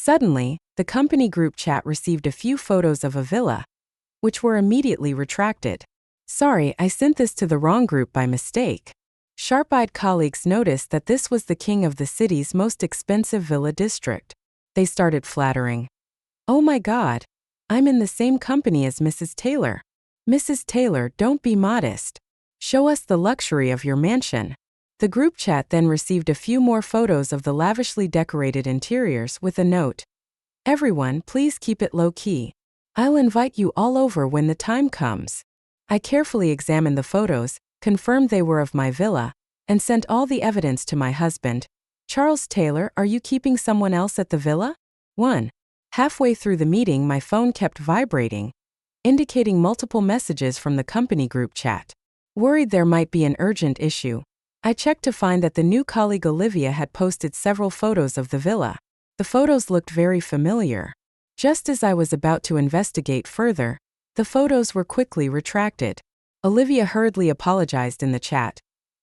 Suddenly, the company group chat received a few photos of a villa, which were immediately retracted. Sorry, I sent this to the wrong group by mistake. Sharp-eyed colleagues noticed that this was the king of the city's most expensive villa district. They started flattering. Oh my God, I'm in the same company as Mrs. Taylor. Mrs. Taylor, don't be modest. Show us the luxury of your mansion. The group chat then received a few more photos of the lavishly decorated interiors with a note. Everyone, please keep it low-key. I'll invite you all over when the time comes. I carefully examined the photos, confirmed they were of my villa, and sent all the evidence to my husband. Charles Taylor, are you keeping someone else at the villa? 1. Halfway through the meeting, my phone kept vibrating, indicating multiple messages from the company group chat. Worried there might be an urgent issue, I checked to find that the new colleague Olivia had posted several photos of the villa. The photos looked very familiar. Just as I was about to investigate further, the photos were quickly retracted. Olivia hurriedly apologized in the chat.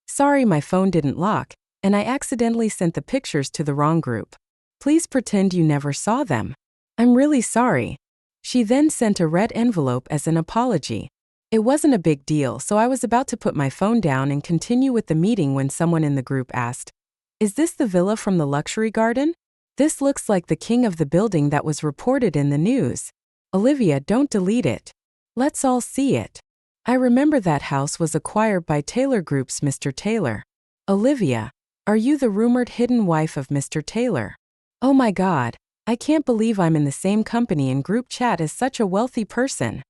Sorry, my phone didn't lock, and I accidentally sent the pictures to the wrong group. Please pretend you never saw them. I'm really sorry. She then sent a red envelope as an apology. It wasn't a big deal, so I was about to put my phone down and continue with the meeting when someone in the group asked, "Is this the villa from the luxury garden? This looks like the king of the building that was reported in the news." Olivia, don't delete it. Let's all see it. I remember that house was acquired by Taylor Group's Mr. Taylor. Olivia, are you the rumored hidden wife of Mr. Taylor? Oh my God, I can't believe I'm in the same company and group chat as such a wealthy person.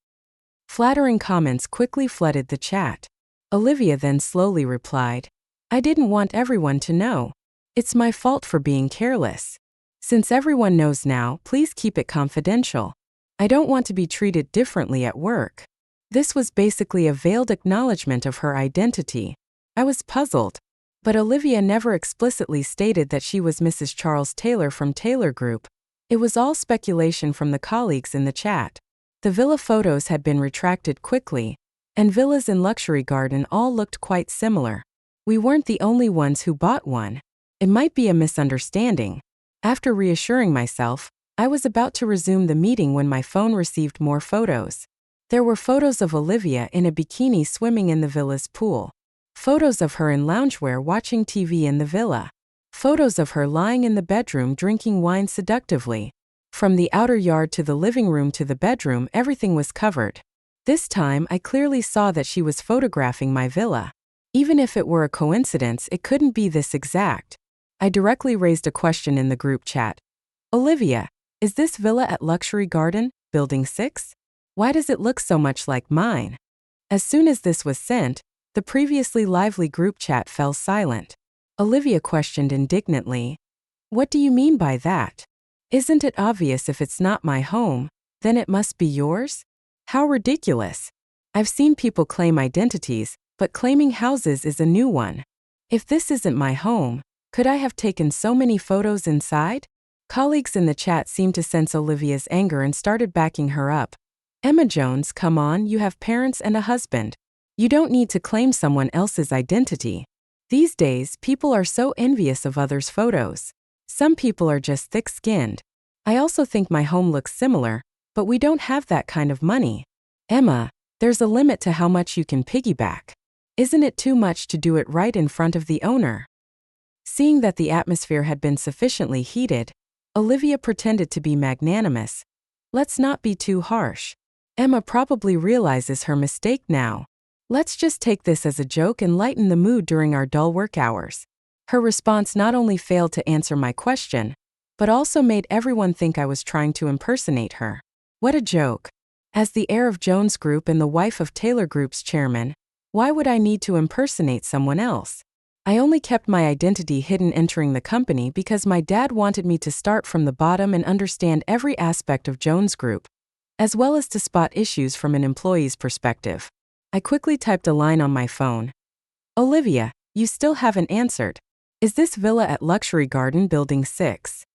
Flattering comments quickly flooded the chat. Olivia then slowly replied, I didn't want everyone to know. It's my fault for being careless. Since everyone knows now, please keep it confidential. I don't want to be treated differently at work. This was basically a veiled acknowledgement of her identity. I was puzzled, but Olivia never explicitly stated that she was Mrs. Charles Taylor from Taylor Group. It was all speculation from the colleagues in the chat. The villa photos had been retracted quickly, and villas in Luxury Garden all looked quite similar. We weren't the only ones who bought one. It might be a misunderstanding. After reassuring myself, I was about to resume the meeting when my phone received more photos. There were photos of Olivia in a bikini swimming in the villa's pool. Photos of her in loungewear watching TV in the villa. Photos of her lying in the bedroom drinking wine seductively. From the outer yard to the living room to the bedroom, everything was covered. This time, I clearly saw that she was photographing my villa. Even if it were a coincidence, it couldn't be this exact. I directly raised a question in the group chat. Olivia, is this villa at Luxury Garden, Building 6? Why does it look so much like mine? As soon as this was sent, the previously lively group chat fell silent. Olivia questioned indignantly, What do you mean by that? Isn't it obvious if it's not my home, then it must be yours? How ridiculous. I've seen people claim identities, but claiming houses is a new one. If this isn't my home, could I have taken so many photos inside? Colleagues in the chat seemed to sense Olivia's anger and started backing her up. Emma Jones, come on, you have parents and a husband. You don't need to claim someone else's identity. These days, people are so envious of others' photos. Some people are just thick-skinned. I also think my home looks similar, but we don't have that kind of money. Emma, there's a limit to how much you can piggyback. Isn't it too much to do it right in front of the owner? Seeing that the atmosphere had been sufficiently heated, Olivia pretended to be magnanimous. Let's not be too harsh. Emma probably realizes her mistake now. Let's just take this as a joke and lighten the mood during our dull work hours. Her response not only failed to answer my question, but also made everyone think I was trying to impersonate her. What a joke. As the heir of Jones Group and the wife of Taylor Group's chairman, why would I need to impersonate someone else? I only kept my identity hidden entering the company because my dad wanted me to start from the bottom and understand every aspect of Jones Group, as well as to spot issues from an employee's perspective. I quickly typed a line on my phone. Olivia, you still haven't answered. Is this villa at Luxury Garden Building 6?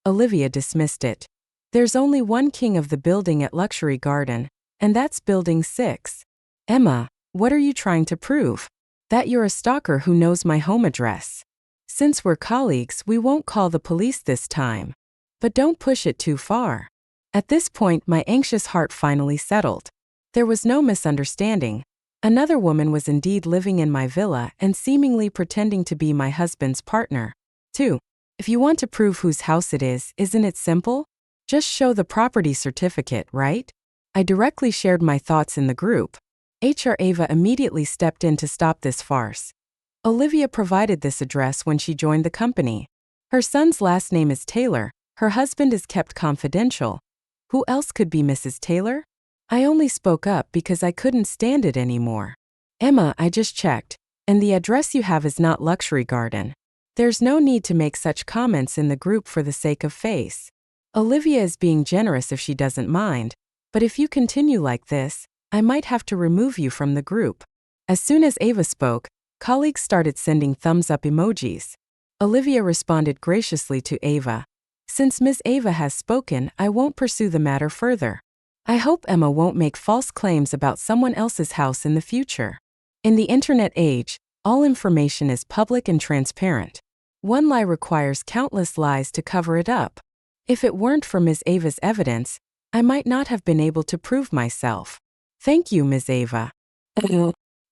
Olivia dismissed it. There's only one king of the building at Luxury Garden, and that's Building 6. Emma, what are you trying to prove? That you're a stalker who knows my home address. Since we're colleagues, we won't call the police this time. but don't push it too far. At this point, my anxious heart finally settled. There was no misunderstanding. Another woman was indeed living in my villa and seemingly pretending to be my husband's partner. 2. If you want to prove whose house it is, isn't it simple? Just show the property certificate, right? I directly shared my thoughts in the group. HR Ava immediately stepped in to stop this farce. Olivia provided this address when she joined the company. Her son's last name is Taylor. Her husband is kept confidential. Who else could be Mrs. Taylor? I only spoke up because I couldn't stand it anymore. Emma, I just checked, and the address you have is not Luxury Garden. There's no need to make such comments in the group for the sake of face. Olivia is being generous if she doesn't mind, but if you continue like this, I might have to remove you from the group. As soon as Ava spoke, colleagues started sending thumbs-up emojis. Olivia responded graciously to Ava. Since Ms. Ava has spoken, I won't pursue the matter further. I hope Emma won't make false claims about someone else's house in the future. In the internet age, all information is public and transparent. One lie requires countless lies to cover it up. If it weren't for Ms. Ava's evidence, I might not have been able to prove myself. Thank you, Ms. Ava.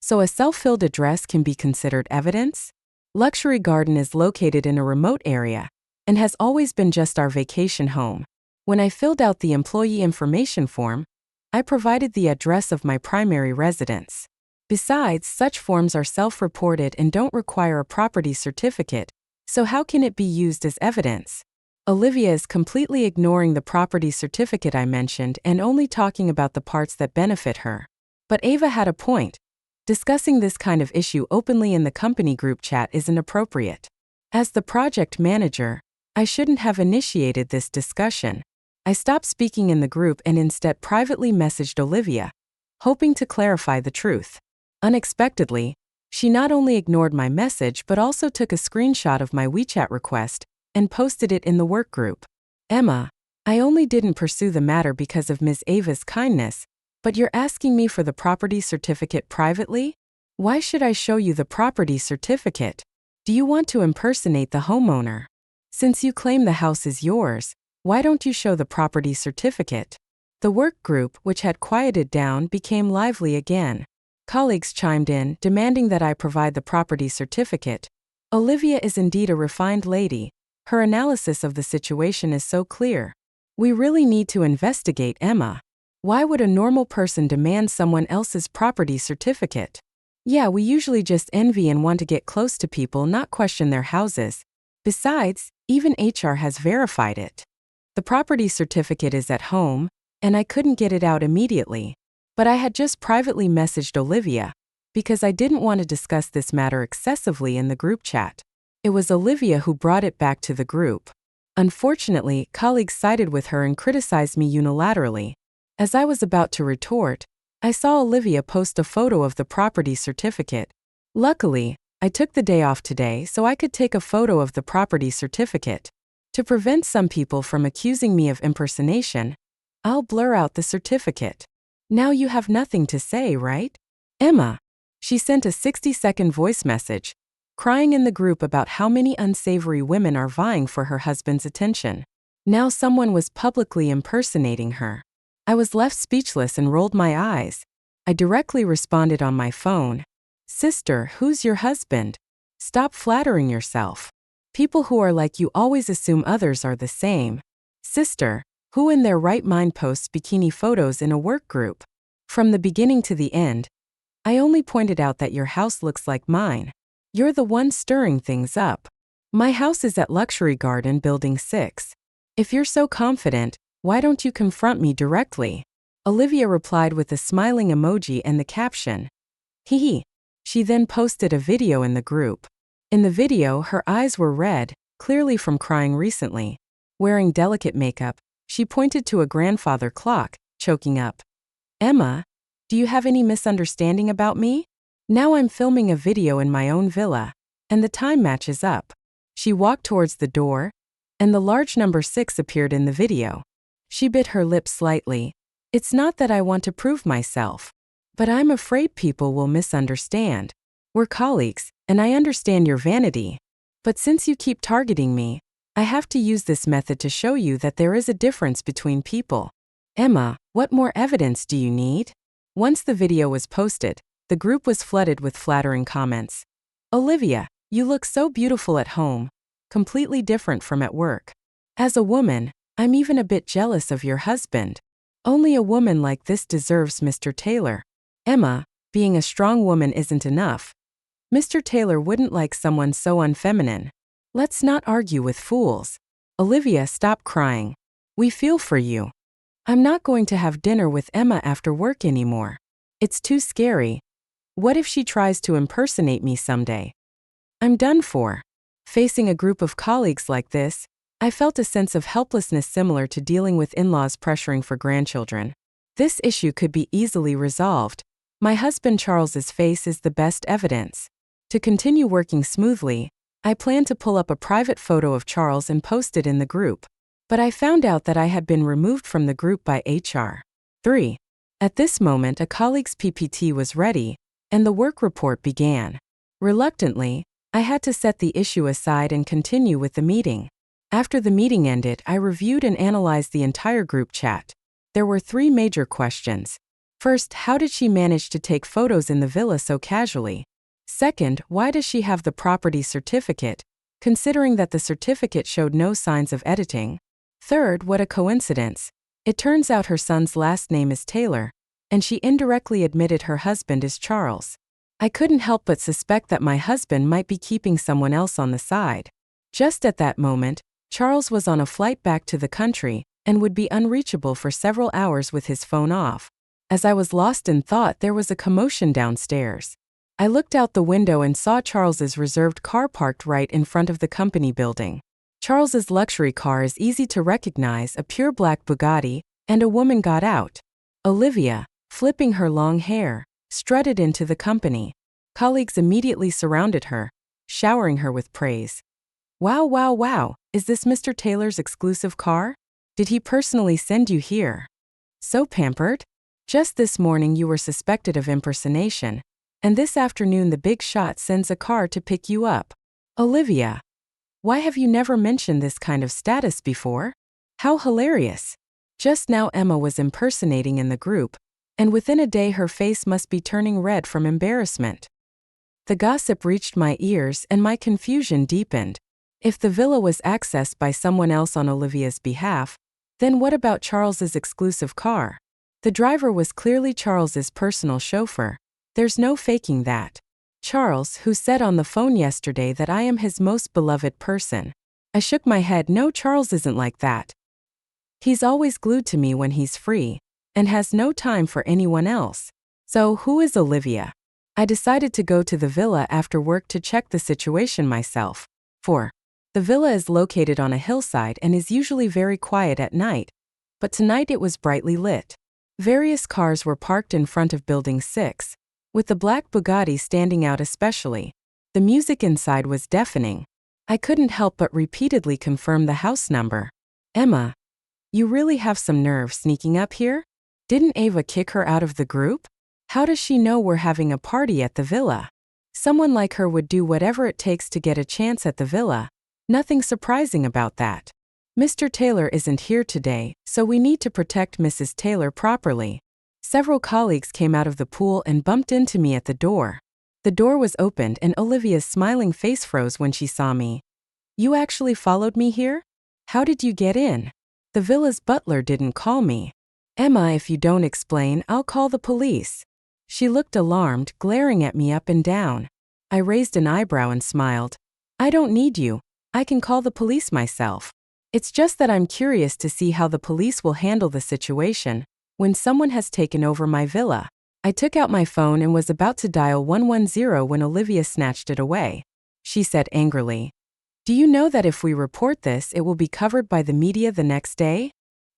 So a self-filled address can be considered evidence? Luxury Garden is located in a remote area and has always been just our vacation home. When I filled out the employee information form, I provided the address of my primary residence. Besides, such forms are self-reported and don't require a property certificate, so how can it be used as evidence? Olivia is completely ignoring the property certificate I mentioned and only talking about the parts that benefit her. But Ava had a point. Discussing this kind of issue openly in the company group chat isn't appropriate. As the project manager, I shouldn't have initiated this discussion. I stopped speaking in the group and instead privately messaged Olivia, hoping to clarify the truth. Unexpectedly, she not only ignored my message but also took a screenshot of my WeChat request and posted it in the work group. Emma, I only didn't pursue the matter because of Ms. Ava's kindness, but you're asking me for the property certificate privately? Why should I show you the property certificate? Do you want to impersonate the homeowner? Since you claim the house is yours, why don't you show the property certificate? The work group, which had quieted down, became lively again. Colleagues chimed in, demanding that I provide the property certificate. Olivia is indeed a refined lady. Her analysis of the situation is so clear. We really need to investigate Emma. Why would a normal person demand someone else's property certificate? Yeah, we usually just envy and want to get close to people, not question their houses. Besides, even HR has verified it. The property certificate is at home, and I couldn't get it out immediately. But I had just privately messaged Olivia, because I didn't want to discuss this matter excessively in the group chat. It was Olivia who brought it back to the group. Unfortunately, colleagues sided with her and criticized me unilaterally. As I was about to retort, I saw Olivia post a photo of the property certificate. Luckily, I took the day off today so I could take a photo of the property certificate. To prevent some people from accusing me of impersonation, I'll blur out the certificate. Now you have nothing to say, right? Emma. She sent a 60-second voice message, crying in the group about how many unsavory women are vying for her husband's attention. Now someone was publicly impersonating her. I was left speechless and rolled my eyes. I directly responded on my phone. Sister, who's your husband? Stop flattering yourself. People who are like you always assume others are the same. Sister, who in their right mind posts bikini photos in a work group? From the beginning to the end, I only pointed out that your house looks like mine. You're the one stirring things up. My house is at Luxury Garden Building 6. If you're so confident, why don't you confront me directly? Olivia replied with a smiling emoji and the caption, "Hee." She then posted a video in the group. In the video, her eyes were red, clearly from crying recently. Wearing delicate makeup, she pointed to a grandfather clock, choking up. Emma, do you have any misunderstanding about me? Now I'm filming a video in my own villa, and the time matches up. She walked towards the door, and the large number 6 appeared in the video. She bit her lip slightly. It's not that I want to prove myself, but I'm afraid people will misunderstand. We're colleagues, and I understand your vanity. But since you keep targeting me, I have to use this method to show you that there is a difference between people. Emma, what more evidence do you need? Once the video was posted, the group was flooded with flattering comments. Olivia, you look so beautiful at home, completely different from at work. As a woman, I'm even a bit jealous of your husband. Only a woman like this deserves Mr. Taylor. Emma, being a strong woman isn't enough. Mr. Taylor wouldn't like someone so unfeminine. Let's not argue with fools. Olivia, stop crying. We feel for you. I'm not going to have dinner with Emma after work anymore. It's too scary. What if she tries to impersonate me someday? I'm done for. Facing a group of colleagues like this, I felt a sense of helplessness similar to dealing with in-laws pressuring for grandchildren. This issue could be easily resolved. My husband Charles's face is the best evidence. To continue working smoothly, I planned to pull up a private photo of Charles and post it in the group. But I found out that I had been removed from the group by HR. 3. At this moment, a colleague's PPT was ready, and the work report began. Reluctantly, I had to set the issue aside and continue with the meeting. After the meeting ended, I reviewed and analyzed the entire group chat. There were 3 major questions. First, how did she manage to take photos in the villa so casually? Second, why does she have the property certificate, considering that the certificate showed no signs of editing? Third, what a coincidence. It turns out her son's last name is Taylor, and she indirectly admitted her husband is Charles. I couldn't help but suspect that my husband might be keeping someone else on the side. Just at that moment, Charles was on a flight back to the country and would be unreachable for several hours with his phone off. As I was lost in thought, there was a commotion downstairs. I looked out the window and saw Charles's reserved car parked right in front of the company building. Charles's luxury car is easy to recognize, a pure black Bugatti, and a woman got out. Olivia, flipping her long hair, strutted into the company. Colleagues immediately surrounded her, showering her with praise. Wow, wow, wow, is this Mr. Taylor's exclusive car? Did he personally send you here? So pampered? Just this morning you were suspected of impersonation, and this afternoon the big shot sends a car to pick you up. Olivia, why have you never mentioned this kind of status before? How hilarious. Just now Emma was impersonating in the group, and within a day her face must be turning red from embarrassment. The gossip reached my ears and my confusion deepened. If the villa was accessed by someone else on Olivia's behalf, then what about Charles's exclusive car? The driver was clearly Charles's personal chauffeur. There's no faking that. Charles, who said on the phone yesterday that I am his most beloved person. I shook my head. No, Charles isn't like that. He's always glued to me when he's free, and has no time for anyone else. So who is Olivia? I decided to go to the villa after work to check the situation myself. 4. The villa is located on a hillside and is usually very quiet at night, but tonight it was brightly lit. Various cars were parked in front of Building 6, with the black Bugatti standing out especially. The music inside was deafening. I couldn't help but repeatedly confirm the house number. Emma, you really have some nerve sneaking up here? Didn't Ava kick her out of the group? How does she know we're having a party at the villa? Someone like her would do whatever it takes to get a chance at the villa. Nothing surprising about that. Mr. Taylor isn't here today, so we need to protect Mrs. Taylor properly. Several colleagues came out of the pool and bumped into me at the door. The door was opened and Olivia's smiling face froze when she saw me. You actually followed me here? How did you get in? The villa's butler didn't call me. Emma, if you don't explain, I'll call the police. She looked alarmed, glaring at me up and down. I raised an eyebrow and smiled. I don't need you. I can call the police myself. It's just that I'm curious to see how the police will handle the situation when someone has taken over my villa. I took out my phone and was about to dial 110 when Olivia snatched it away. She said angrily, "Do you know that if we report this, it will be covered by the media the next day?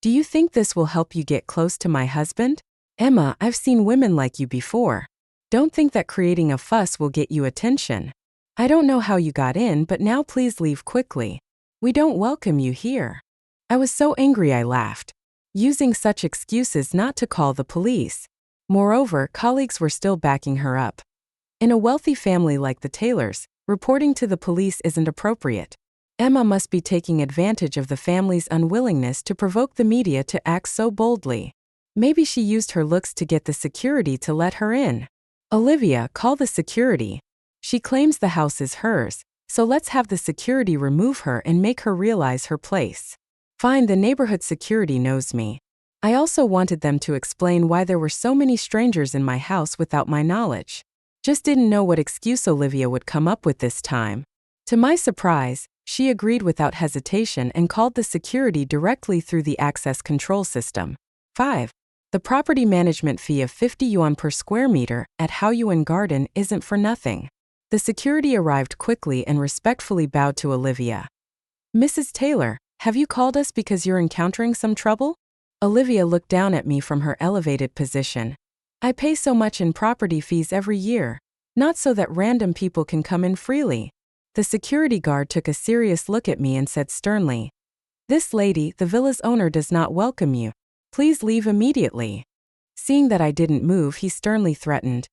Do you think this will help you get close to my husband? Emma, I've seen women like you before. Don't think that creating a fuss will get you attention. I don't know how you got in, but now please leave quickly. We don't welcome you here." I was so angry I laughed, using such excuses not to call the police. Moreover, colleagues were still backing her up. In a wealthy family like the Taylors, reporting to the police isn't appropriate. Emma must be taking advantage of the family's unwillingness to provoke the media to act so boldly. Maybe she used her looks to get the security to let her in. Olivia, call the security. She claims the house is hers, so let's have the security remove her and make her realize her place. Fine, the neighborhood security knows me. I also wanted them to explain why there were so many strangers in my house without my knowledge. Just didn't know what excuse Olivia would come up with this time. To my surprise, she agreed without hesitation and called the security directly through the access control system. 5. The property management fee of 50 yuan per square meter at Haoyuan Garden isn't for nothing. The security arrived quickly and respectfully bowed to Olivia. Mrs. Taylor, have you called us because you're encountering some trouble? Olivia looked down at me from her elevated position. I pay so much in property fees every year, not so that random people can come in freely. The security guard took a serious look at me and said sternly, "This lady, the villa's owner, does not welcome you. Please leave immediately." Seeing that I didn't move, he sternly threatened,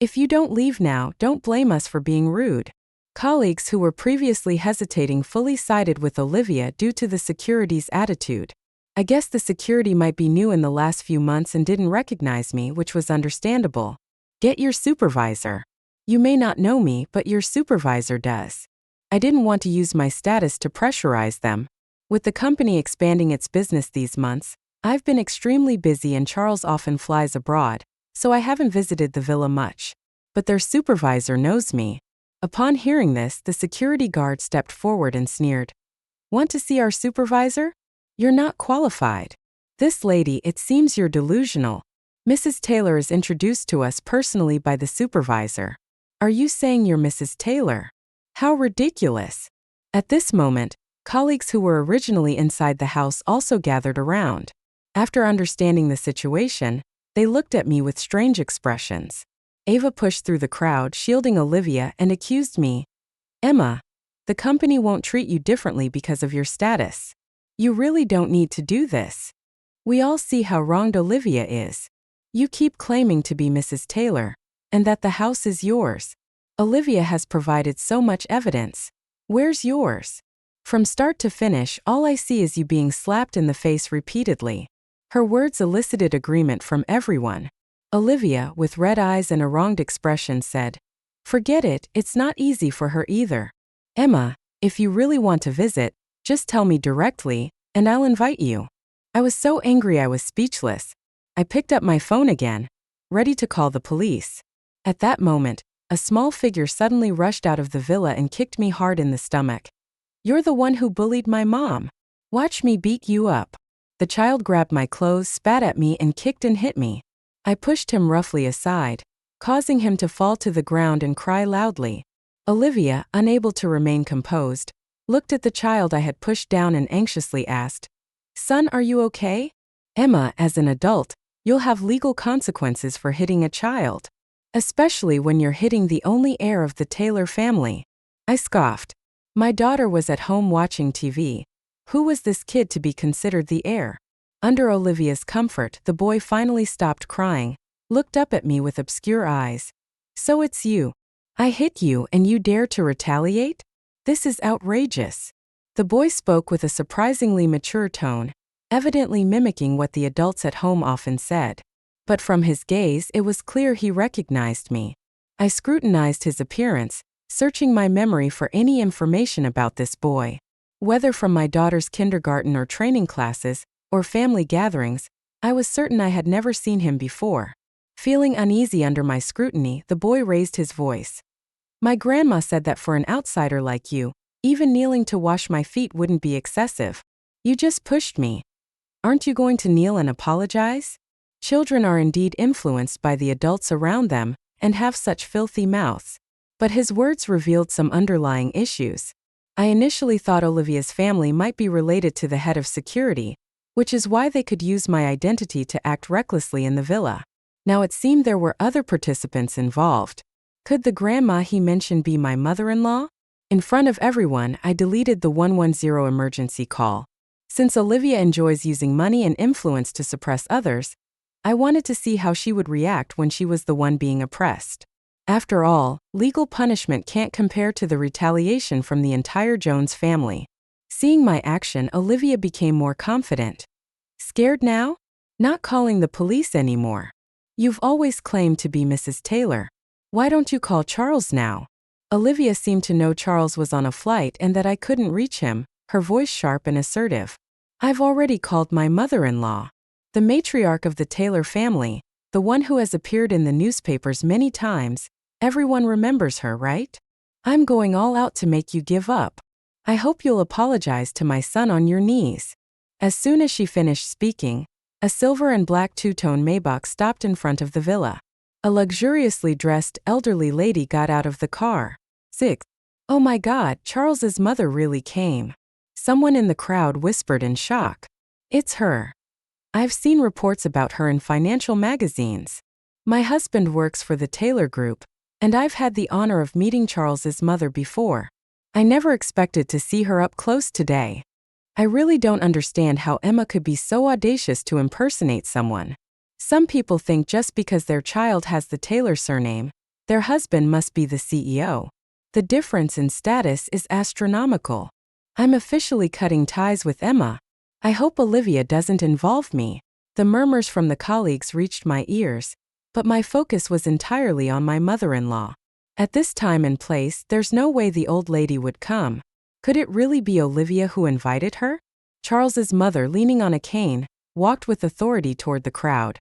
"If you don't leave now, don't blame us for being rude." Colleagues who were previously hesitating fully sided with Olivia due to the security's attitude. I guess the security might be new in the last few months and didn't recognize me, which was understandable. Get your supervisor. You may not know me, but your supervisor does. I didn't want to use my status to pressurize them. With the company expanding its business these months, I've been extremely busy and Charles often flies abroad, so I haven't visited the villa much. But their supervisor knows me. Upon hearing this, the security guard stepped forward and sneered. "Want to see our supervisor? You're not qualified. This lady, it seems you're delusional. Mrs. Taylor is introduced to us personally by the supervisor. Are you saying you're Mrs. Taylor? How ridiculous." At this moment, colleagues who were originally inside the house also gathered around. After understanding the situation, they looked at me with strange expressions. Ava pushed through the crowd, shielding Olivia, and accused me. "Emma, the company won't treat you differently because of your status. You really don't need to do this. We all see how wronged Olivia is. You keep claiming to be Mrs. Taylor, and that the house is yours. Olivia has provided so much evidence. Where's yours? From start to finish, all I see is you being slapped in the face repeatedly." Her words elicited agreement from everyone. Olivia, with red eyes and a wronged expression, said, "Forget it, it's not easy for her either. Emma, if you really want to visit, just tell me directly, and I'll invite you." I was so angry I was speechless. I picked up my phone again, ready to call the police. At that moment, a small figure suddenly rushed out of the villa and kicked me hard in the stomach. "You're the one who bullied my mom. Watch me beat you up." The child grabbed my clothes, spat at me, and kicked and hit me. I pushed him roughly aside, causing him to fall to the ground and cry loudly. Olivia, unable to remain composed, looked at the child I had pushed down and anxiously asked, "Son, are you okay?" "Emma, as an adult, you'll have legal consequences for hitting a child. Especially when you're hitting the only heir of the Taylor family." I scoffed. My daughter was at home watching TV. Who was this kid to be considered the heir? Under Olivia's comfort, the boy finally stopped crying, looked up at me with obscure eyes. "So it's you. I hit you and you dare to retaliate? This is outrageous." The boy spoke with a surprisingly mature tone, evidently mimicking what the adults at home often said. But from his gaze, it was clear he recognized me. I scrutinized his appearance, searching my memory for any information about this boy. Whether from my daughter's kindergarten or training classes, or family gatherings, I was certain I had never seen him before. Feeling uneasy under my scrutiny, the boy raised his voice. "My grandma said that for an outsider like you, even kneeling to wash my feet wouldn't be excessive. You just pushed me. Aren't you going to kneel and apologize?" Children are indeed influenced by the adults around them, and have such filthy mouths. But his words revealed some underlying issues. I initially thought Olivia's family might be related to the head of security, which is why they could use my identity to act recklessly in the villa. Now it seemed there were other participants involved. Could the grandma he mentioned be my mother-in-law? In front of everyone, I deleted the 110 emergency call. Since Olivia enjoys using money and influence to suppress others, I wanted to see how she would react when she was the one being oppressed. After all, legal punishment can't compare to the retaliation from the entire Jones family. Seeing my action, Olivia became more confident. Scared now? Not calling the police anymore. You've always claimed to be Mrs. Taylor. Why don't you call Charles now? Olivia seemed to know Charles was on a flight and that I couldn't reach him, her voice sharp and assertive. I've already called my mother-in-law. The matriarch of the Taylor family, the one who has appeared in the newspapers many times. Everyone remembers her, right? I'm going all out to make you give up. I hope you'll apologize to my son on your knees. As soon as she finished speaking, a silver and black two-tone Maybach stopped in front of the villa. A luxuriously dressed elderly lady got out of the car. 6. Oh my God, Charles's mother really came. Someone in the crowd whispered in shock. It's her. I've seen reports about her in financial magazines. My husband works for the Taylor Group, and I've had the honor of meeting Charles's mother before. I never expected to see her up close today. I really don't understand how Emma could be so audacious to impersonate someone. Some people think just because their child has the Taylor surname, their husband must be the CEO. The difference in status is astronomical. I'm officially cutting ties with Emma. I hope Olivia doesn't involve me. The murmurs from the colleagues reached my ears, but my focus was entirely on my mother-in-law. At this time and place, there's no way the old lady would come. Could it really be Olivia who invited her? Charles's mother, leaning on a cane, walked with authority toward the crowd.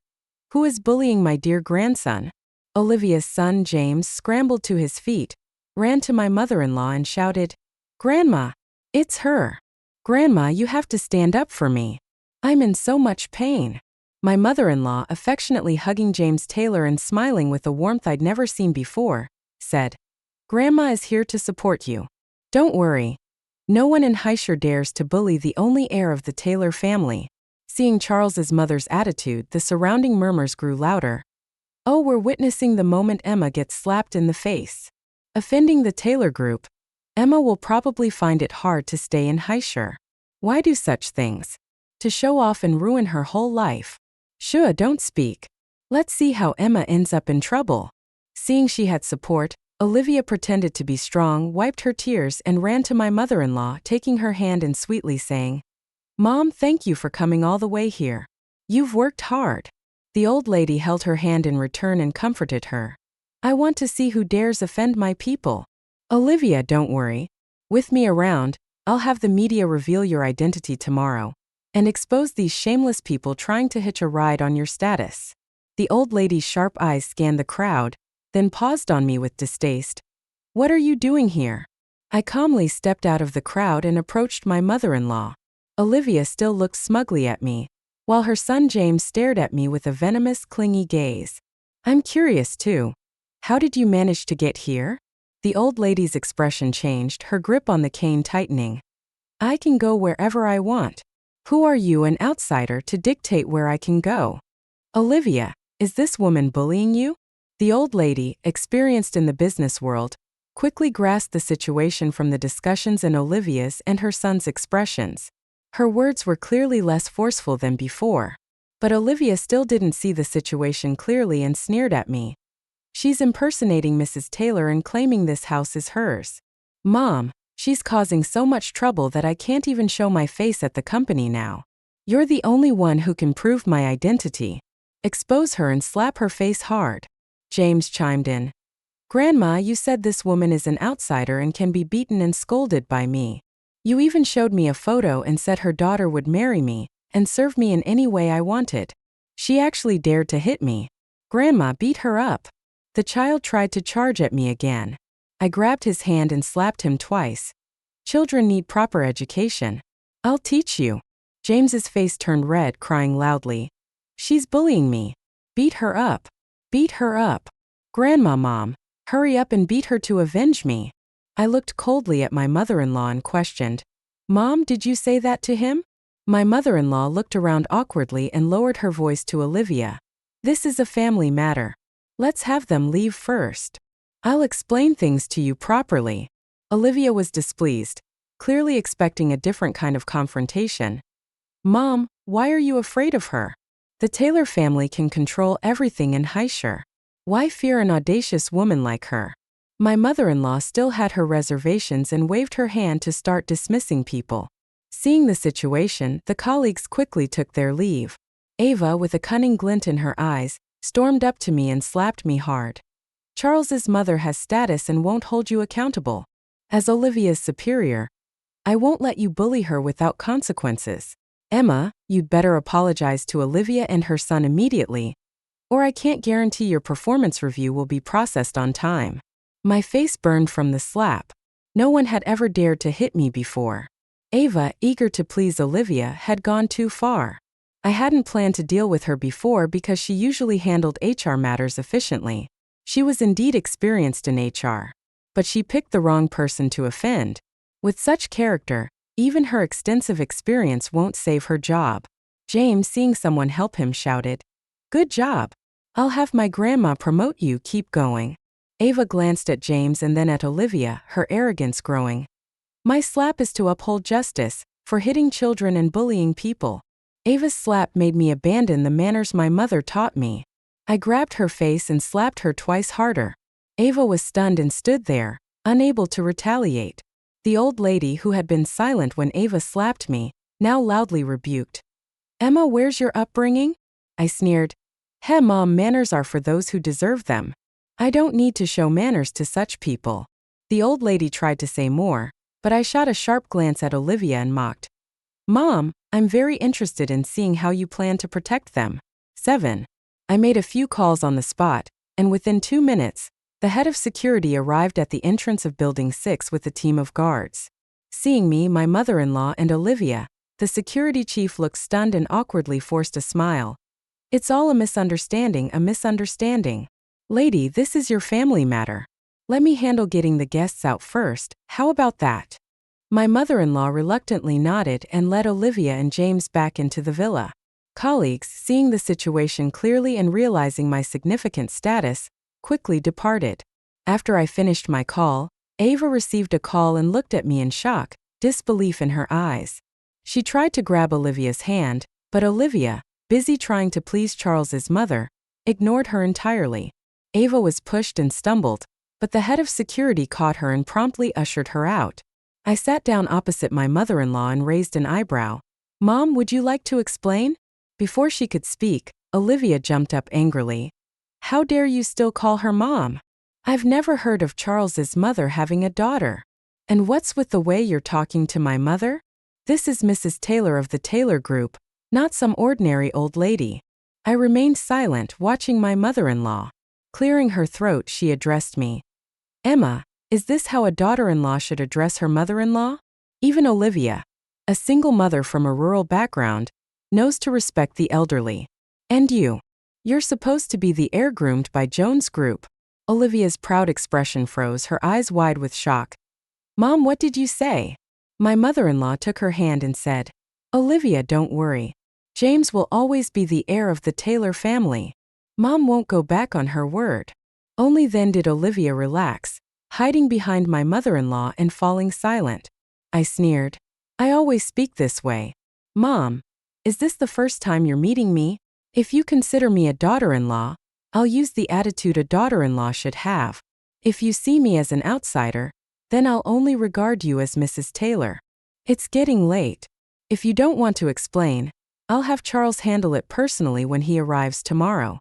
Who is bullying my dear grandson? Olivia's son, James, scrambled to his feet, ran to my mother-in-law and shouted, Grandma, it's her. Grandma, you have to stand up for me. I'm in so much pain. My mother-in-law, affectionately hugging James Taylor and smiling with a warmth I'd never seen before, said, Grandma is here to support you. Don't worry. No one in Heischer dares to bully the only heir of the Taylor family. Seeing Charles's mother's attitude, the surrounding murmurs grew louder. Oh, we're witnessing the moment Emma gets slapped in the face. Offending the Taylor Group. Emma will probably find it hard to stay in Heischer. Why do such things? To show off and ruin her whole life. Shua, don't speak. Let's see how Emma ends up in trouble. Seeing she had support, Olivia pretended to be strong, wiped her tears and ran to my mother-in-law, taking her hand and sweetly saying, Mom, thank you for coming all the way here. You've worked hard. The old lady held her hand in return and comforted her. I want to see who dares offend my people. Olivia, don't worry. With me around, I'll have the media reveal your identity tomorrow and expose these shameless people trying to hitch a ride on your status. The old lady's sharp eyes scanned the crowd, then paused on me with distaste. What are you doing here? I calmly stepped out of the crowd and approached my mother-in-law. Olivia still looked smugly at me, while her son James stared at me with a venomous, clingy gaze. I'm curious too. How did you manage to get here? The old lady's expression changed, her grip on the cane tightening. I can go wherever I want. Who are you, an outsider, to dictate where I can go? Olivia, is this woman bullying you? The old lady, experienced in the business world, quickly grasped the situation from the discussions in Olivia's and her son's expressions. Her words were clearly less forceful than before. But Olivia still didn't see the situation clearly and sneered at me. She's impersonating Mrs. Taylor and claiming this house is hers. Mom, she's causing so much trouble that I can't even show my face at the company now. You're the only one who can prove my identity. Expose her and slap her face hard. James chimed in. Grandma, you said this woman is an outsider and can be beaten and scolded by me. You even showed me a photo and said her daughter would marry me and serve me in any way I wanted. She actually dared to hit me. Grandma, beat her up. The child tried to charge at me again. I grabbed his hand and slapped him twice. Children need proper education. I'll teach you. James's face turned red, crying loudly. She's bullying me. Beat her up. Beat her up. Grandma, Mom, hurry up and beat her to avenge me. I looked coldly at my mother-in-law and questioned, Mom, did you say that to him? My mother-in-law looked around awkwardly and lowered her voice to Olivia. This is a family matter. Let's have them leave first. I'll explain things to you properly. Olivia was displeased, clearly expecting a different kind of confrontation. Mom, why are you afraid of her? The Taylor family can control everything in Heischer. Why fear an audacious woman like her? My mother-in-law still had her reservations and waved her hand to start dismissing people. Seeing the situation, the colleagues quickly took their leave. Ava, with a cunning glint in her eyes, stormed up to me and slapped me hard. Charles's mother has status and won't hold you accountable. As Olivia's superior, I won't let you bully her without consequences. Emma, you'd better apologize to Olivia and her son immediately, or I can't guarantee your performance review will be processed on time. My face burned from the slap. No one had ever dared to hit me before. Ava, eager to please Olivia, had gone too far. I hadn't planned to deal with her before because she usually handled HR matters efficiently. She was indeed experienced in HR. But she picked the wrong person to offend. With such character, even her extensive experience won't save her job. James, seeing someone help him, shouted, "Good job. I'll have my grandma promote you, keep going." Ava glanced at James and then at Olivia, her arrogance growing. My slap is to uphold justice, for hitting children and bullying people. Ava's slap made me abandon the manners my mother taught me. I grabbed her face and slapped her twice harder. Ava was stunned and stood there, unable to retaliate. The old lady, who had been silent when Ava slapped me, now loudly rebuked. "Emma, where's your upbringing?" I sneered. "Hey Mom, manners are for those who deserve them. I don't need to show manners to such people." The old lady tried to say more, but I shot a sharp glance at Olivia and mocked. "Mom, I'm very interested in seeing how you plan to protect them." 7. I made a few calls on the spot, and within 2 minutes, the head of security arrived at the entrance of Building 6 with a team of guards. Seeing me, my mother-in-law, and Olivia, the security chief looked stunned and awkwardly forced a smile. "It's all a misunderstanding, a misunderstanding. Lady, this is your family matter. Let me handle getting the guests out first, how about that?" My mother-in-law reluctantly nodded and led Olivia and James back into the villa. Colleagues, seeing the situation clearly and realizing my significant status, quickly departed. After I finished my call, Ava received a call and looked at me in shock, disbelief in her eyes. She tried to grab Olivia's hand, but Olivia, busy trying to please Charles's mother, ignored her entirely. Ava was pushed and stumbled, but the head of security caught her and promptly ushered her out. I sat down opposite my mother-in-law and raised an eyebrow. "Mom, would you like to explain?" Before she could speak, Olivia jumped up angrily. "How dare you still call her Mom? I've never heard of Charles's mother having a daughter. And what's with the way you're talking to my mother? This is Mrs. Taylor of the Taylor Group, not some ordinary old lady." I remained silent, watching my mother-in-law. Clearing her throat, she addressed me. "Emma, is this how a daughter-in-law should address her mother-in-law?" Even Olivia, a single mother from a rural background, knows to respect the elderly. "And you're supposed to be the heir groomed by Jones Group." Olivia's proud expression froze, her eyes wide with shock. "Mom, what did you say?" My mother-in-law took her hand and said, "Olivia, don't worry. James will always be the heir of the Taylor family. Mom won't go back on her word." Only then did Olivia relax, hiding behind my mother-in-law and falling silent. I sneered. "I always speak this way. Mom, is this the first time you're meeting me? If you consider me a daughter-in-law, I'll use the attitude a daughter-in-law should have. If you see me as an outsider, then I'll only regard you as Mrs. Taylor. It's getting late. If you don't want to explain, I'll have Charles handle it personally when he arrives tomorrow."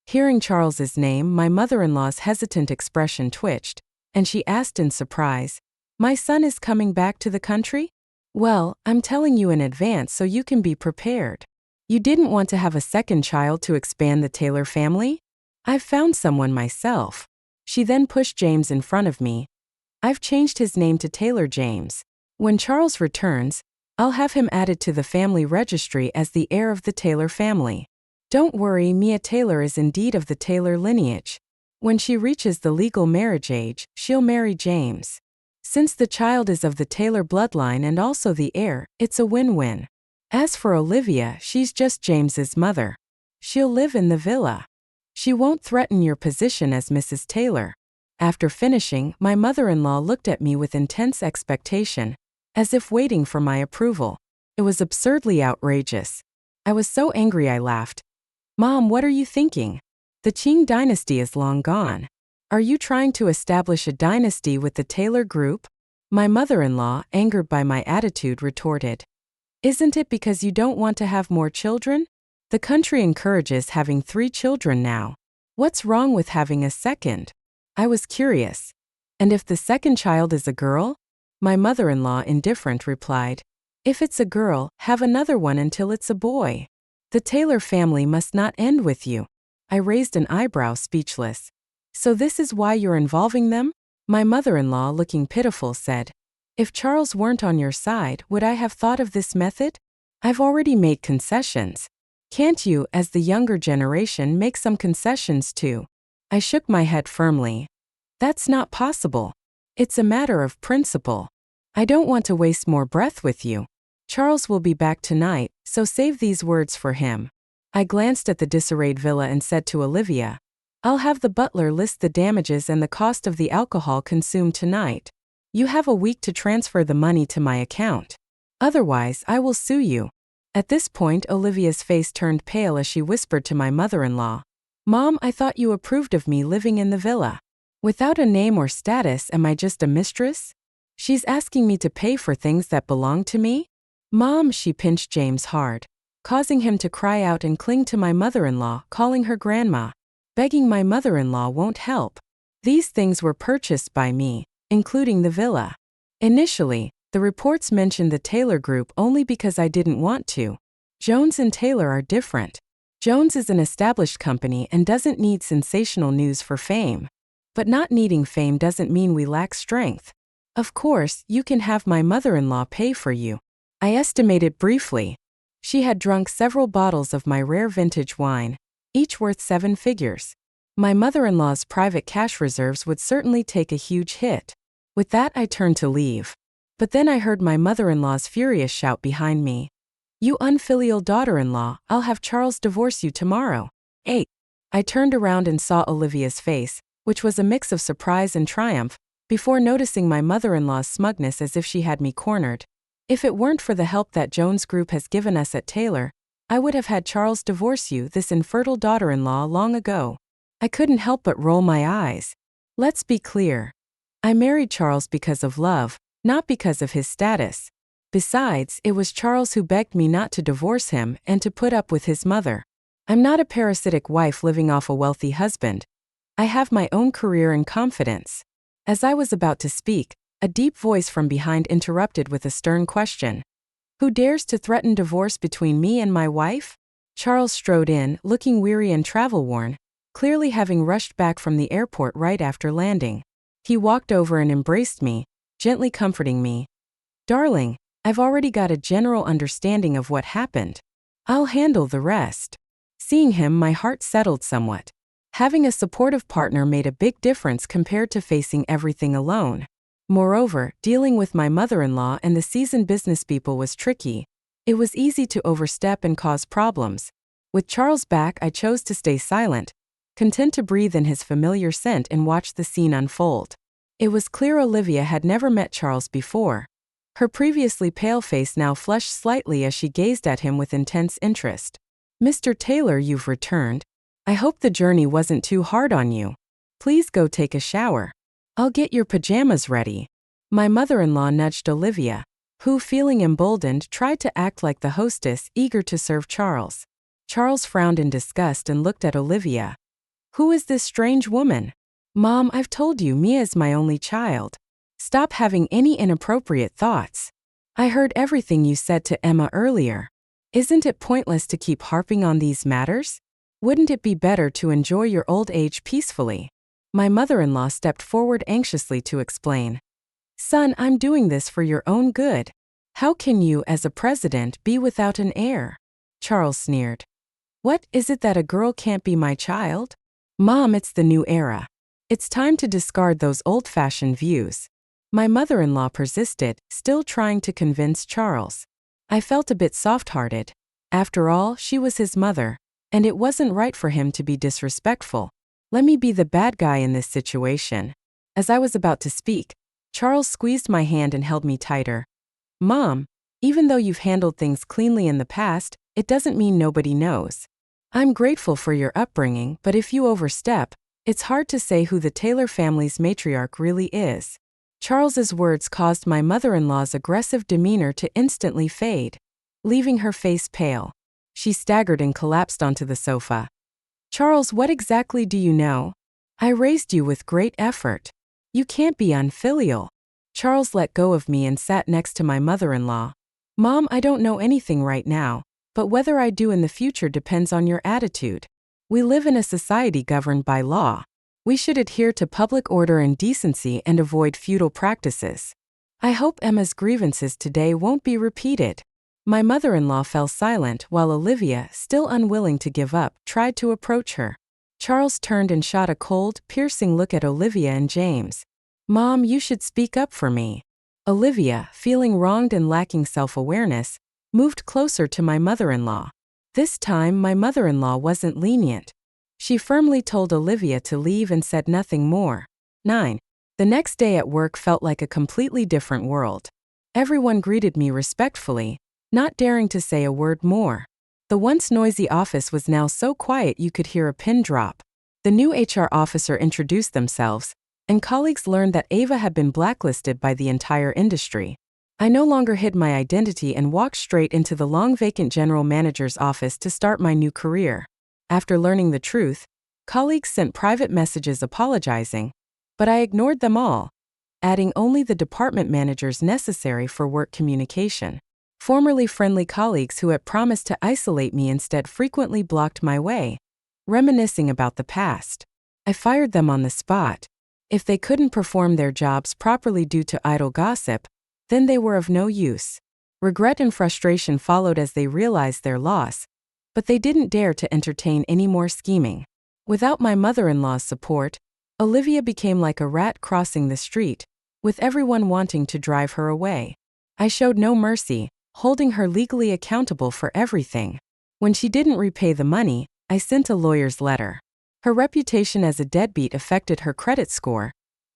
Hearing Charles's name, my mother-in-law's hesitant expression twitched, and she asked in surprise, "My son is coming back to the country?" "Well, I'm telling you in advance so you can be prepared. You didn't want to have a second child to expand the Taylor family? I've found someone myself." She then pushed James in front of me. "I've changed his name to Taylor James. When Charles returns, I'll have him added to the family registry as the heir of the Taylor family. Don't worry, Mia Taylor is indeed of the Taylor lineage. When she reaches the legal marriage age, she'll marry James. Since the child is of the Taylor bloodline and also the heir, it's a win-win. As for Olivia, she's just James's mother. She'll live in the villa. She won't threaten your position as Mrs. Taylor." After finishing, my mother-in-law looked at me with intense expectation, as if waiting for my approval. It was absurdly outrageous. I was so angry I laughed. "Mom, what are you thinking? The Qing dynasty is long gone. Are you trying to establish a dynasty with the Taylor Group? My mother-in-law, angered by my attitude, retorted. Isn't it because you don't want to have more children? The country encourages having 3 children now. What's wrong with having a second? I was curious. And if the second child is a girl? My mother-in-law, indifferent, replied. If it's a girl, have another one until it's a boy. The Taylor family must not end with you. I raised an eyebrow, speechless. So this is why you're involving them? My mother-in-law, looking pitiful, said. If Charles weren't on your side, would I have thought of this method? I've already made concessions. Can't you, as the younger generation, make some concessions too? I shook my head firmly. That's not possible. It's a matter of principle. I don't want to waste more breath with you. Charles will be back tonight, so save these words for him. I glanced at the disarrayed villa and said to Olivia, I'll have the butler list the damages and the cost of the alcohol consumed tonight. You have a week to transfer the money to my account. Otherwise, I will sue you. At this point, Olivia's face turned pale as she whispered to my mother-in-law, Mom, I thought you approved of me living in the villa. Without a name or status, am I just a mistress? She's asking me to pay for things that belong to me? Mom, she pinched James hard, causing him to cry out and cling to my mother-in-law, calling her grandma. Begging my mother-in-law won't help. These things were purchased by me, including the villa. Initially, the reports mentioned the Taylor Group only because I didn't want to. Jones and Taylor are different. Jones is an established company and doesn't need sensational news for fame. But not needing fame doesn't mean we lack strength. Of course, you can have my mother-in-law pay for you. I estimated briefly. She had drunk several bottles of my rare vintage wine, each worth 7 figures. My mother-in-law's private cash reserves would certainly take a huge hit. With that, I turned to leave. But then I heard my mother-in-law's furious shout behind me. You unfilial daughter-in-law, I'll have Charles divorce you tomorrow. 8. I turned around and saw Olivia's face, which was a mix of surprise and triumph, before noticing my mother-in-law's smugness as if she had me cornered. If it weren't for the help that Jones Group has given us at Taylor, I would have had Charles divorce you, this infertile daughter-in-law, long ago. I couldn't help but roll my eyes. Let's be clear. I married Charles because of love, not because of his status. Besides, it was Charles who begged me not to divorce him and to put up with his mother. I'm not a parasitic wife living off a wealthy husband. I have my own career and confidence. As I was about to speak, a deep voice from behind interrupted with a stern question. Who dares to threaten divorce between me and my wife? Charles strode in, looking weary and travel-worn, clearly having rushed back from the airport right after landing. He walked over and embraced me, gently comforting me. Darling, I've already got a general understanding of what happened. I'll handle the rest. Seeing him, my heart settled somewhat. Having a supportive partner made a big difference compared to facing everything alone. Moreover, dealing with my mother-in-law and the seasoned business people was tricky. It was easy to overstep and cause problems. With Charles back, I chose to stay silent, content to breathe in his familiar scent and watch the scene unfold. It was clear Olivia had never met Charles before. Her previously pale face now flushed slightly as she gazed at him with intense interest. Mr. Taylor, you've returned. I hope the journey wasn't too hard on you. Please go take a shower. I'll get your pajamas ready. My mother-in-law nudged Olivia, who, feeling emboldened, tried to act like the hostess, eager to serve Charles. Charles frowned in disgust and looked at Olivia. Who is this strange woman? Mom, I've told you Mia is my only child. Stop having any inappropriate thoughts. I heard everything you said to Emma earlier. Isn't it pointless to keep harping on these matters? Wouldn't it be better to enjoy your old age peacefully? My mother-in-law stepped forward anxiously to explain. Son, I'm doing this for your own good. How can you, as a president, be without an heir? Charles sneered. What, is it that a girl can't be my child? Mom, it's the new era. It's time to discard those old-fashioned views. My mother-in-law persisted, still trying to convince Charles. I felt a bit soft-hearted. After all, she was his mother, and it wasn't right for him to be disrespectful. Let me be the bad guy in this situation. As I was about to speak, Charles squeezed my hand and held me tighter. Mom, even though you've handled things cleanly in the past, it doesn't mean nobody knows. I'm grateful for your upbringing, but if you overstep, it's hard to say who the Taylor family's matriarch really is. Charles's words caused my mother-in-law's aggressive demeanor to instantly fade, leaving her face pale. She staggered and collapsed onto the sofa. Charles, what exactly do you know? I raised you with great effort. You can't be unfilial. Charles let go of me and sat next to my mother-in-law. Mom, I don't know anything right now, but whether I do in the future depends on your attitude. We live in a society governed by law. We should adhere to public order and decency and avoid futile practices. I hope Emma's grievances today won't be repeated. My mother-in-law fell silent while Olivia, still unwilling to give up, tried to approach her. Charles turned and shot a cold, piercing look at Olivia and James. Mom, you should speak up for me. Olivia, feeling wronged and lacking self-awareness, moved closer to my mother-in-law. This time, my mother-in-law wasn't lenient. She firmly told Olivia to leave and said nothing more. 9. The next day at work felt like a completely different world. Everyone greeted me respectfully, not daring to say a word more. The once noisy office was now so quiet you could hear a pin drop. The new HR officer introduced themselves, and colleagues learned that Ava had been blacklisted by the entire industry. I no longer hid my identity and walked straight into the long-vacant general manager's office to start my new career. After learning the truth, colleagues sent private messages apologizing, but I ignored them all, adding only the department managers necessary for work communication. Formerly friendly colleagues who had promised to isolate me instead frequently blocked my way, reminiscing about the past. I fired them on the spot. If they couldn't perform their jobs properly due to idle gossip, then they were of no use. Regret and frustration followed as they realized their loss, but they didn't dare to entertain any more scheming. Without my mother-in-law's support, Olivia became like a rat crossing the street, with everyone wanting to drive her away. I showed no mercy, holding her legally accountable for everything. When she didn't repay the money, I sent a lawyer's letter. Her reputation as a deadbeat affected her credit score,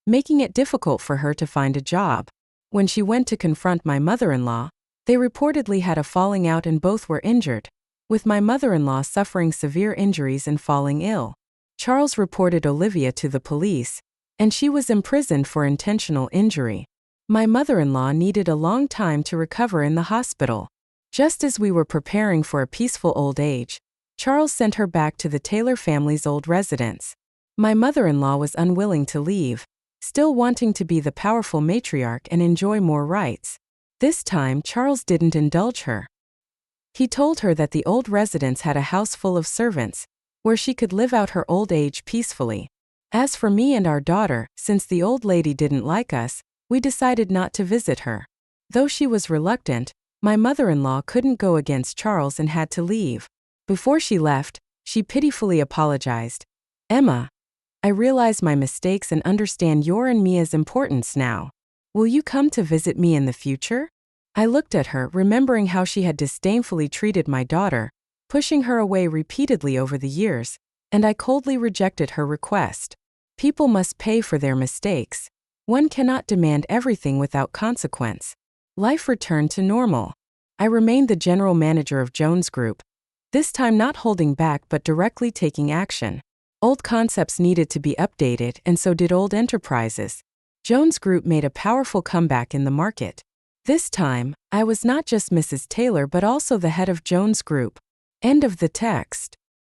making it difficult for her to find a job. When she went to confront my mother-in-law, they reportedly had a falling out and both were injured, with my mother-in-law suffering severe injuries and falling ill. Charles reported Olivia to the police, and she was imprisoned for intentional injury. My mother-in-law needed a long time to recover in the hospital. Just as we were preparing for a peaceful old age, Charles sent her back to the Taylor family's old residence. My mother-in-law was unwilling to leave, still wanting to be the powerful matriarch and enjoy more rights. This time, Charles didn't indulge her. He told her that the old residence had a house full of servants, where she could live out her old age peacefully. As for me and our daughter, since the old lady didn't like us, we decided not to visit her. Though she was reluctant, my mother-in-law couldn't go against Charles and had to leave. Before she left, she pitifully apologized. Emma, I realize my mistakes and understand your and Mia's importance now. Will you come to visit me in the future? I looked at her, remembering how she had disdainfully treated my daughter, pushing her away repeatedly over the years, and I coldly rejected her request. People must pay for their mistakes. One cannot demand everything without consequence. Life returned to normal. I remained the general manager of Jones Group, this time not holding back but directly taking action. Old concepts needed to be updated, and so did old enterprises. Jones Group made a powerful comeback in the market. This time, I was not just Mrs. Taylor but also the head of Jones Group. End of the text.